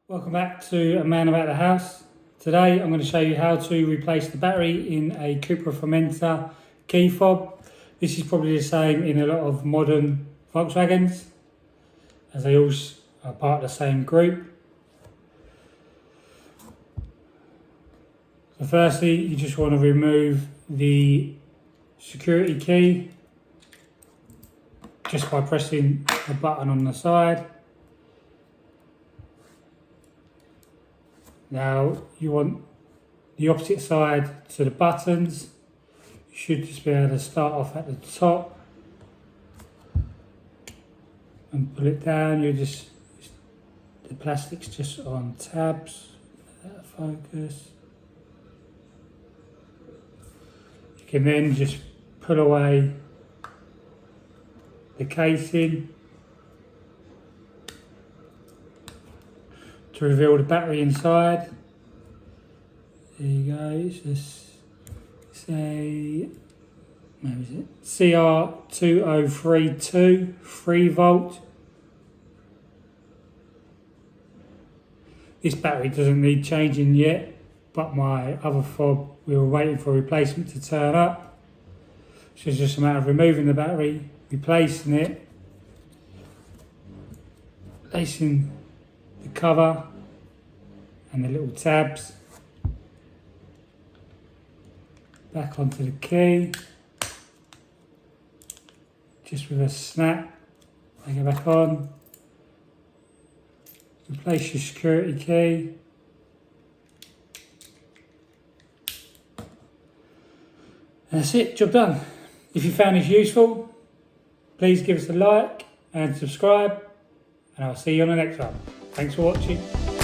Welcome back to A Man About the House. Today I'm going to show you how to replace the battery in a Cupra Formentor key fob. This is probably the same in a lot of modern Volkswagens, as they all are part of the same group. So firstly, you just want to remove the security key just by pressing the button on the side. Now you want the opposite side to the buttons. You should just be able to start off at the top and pull it down. The plastic's just on tabs. Let that focus. You can then just pull away the casing to reveal the battery inside. There you go, it's just say, where is it? CR2032 3 volt. This battery doesn't need changing yet, but my other fob, we were waiting for replacement to turn up. So it's just a matter of removing the battery, replacing it, placing the cover and the little tabs back onto the key, just with a snap. They go back on. Replace your security key. And that's it, job done. If you found this useful, please give us a like and subscribe, and I'll see you on the next one. Thanks for watching.